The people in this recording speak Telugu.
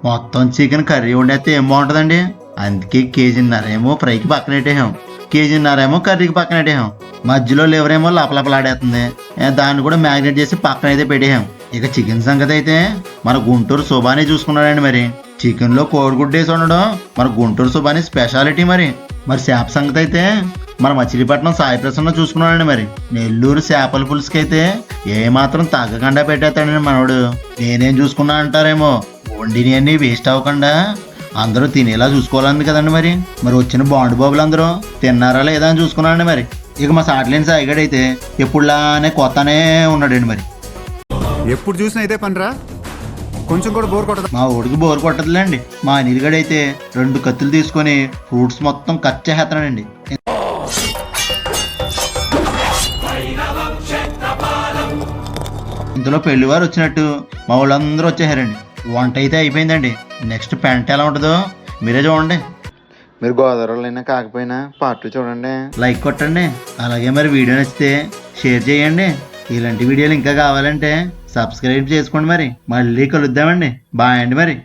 మొత్తం చికెన్ కర్రీ వండేస్తే ఏం బాగుంటుందండి. అందుకే కేజీన్నరేమో ఫ్రైకి పక్కన పెట్టేసాం, కేజీన్నరేమో కర్రీకి పక్కన పెట్టేసాం. మధ్యలో లివరేమో లపలపలాడేస్తుంది, దాన్ని కూడా మ్యారినేట్ చేసి పక్కన అయితే పెట్టేసాం. ఇక చికెన్ సంగతి అయితే మన గుంటూరు సుబాని చూసుకున్నాడండి. మరి చికెన్లో కోడిగుడ్డు వేసి ఉండడం మన గుంటూరు సుబాని స్పెషాలిటీ. మరి చేప సంగతి అయితే మన మచిలీపట్నం సాయి ప్రసన్న చూసుకున్నాడండి. మరి నెల్లూరు చేపల పులుసుకి అయితే ఏమాత్రం తగ్గకుండా పెట్టేస్తాడండి మనోడు. నేనేం చూసుకున్నా అంటారేమో, వండిని అన్ని వేస్ట్ అవ్వకుండా అందరూ తినేలా చూసుకోవాలంది కదండి. మరి వచ్చిన బాండు బాబులు అందరూ తిన్నారా లేదా అని చూసుకున్నానండి. మరి ఇక మా సాటిలేని సాయిగాడైతే ఎప్పుడులానే కొత్తనే ఉన్నాడండి. మరి ఎప్పుడు చూసినా ఇదే పనిరా, కొంచెం కూడా బోర్ కొట్టదు. మా ఊడికి బోర్ కొట్టదులేండి. మా అనిల్గడైతే 2 కత్తులు తీసుకొని ఫ్రూట్స్ మొత్తం కట్ చేసేస్తున్నాడండి. ఇందులో పెళ్లివారు వచ్చినట్టు మా వాళ్ళందరూ వచ్చేసారండి. వంట అయితే అయిపోయిందండి. నెక్స్ట్ పెంట ఎలా ఉంటుందో మీరే చూడండి. మీరు గోదావరిలో కాకపోయినా పార్ట్ 2 చూడండి, లైక్ కొట్టండి. అలాగే మరి వీడియో నచ్చితే షేర్ చేయండి. ఇలాంటి వీడియోలు ఇంకా కావాలంటే సబ్స్క్రైబ్ చేసుకోండి. మరి మళ్ళీ కలుద్దామండి. బాయ్ అండి. మరి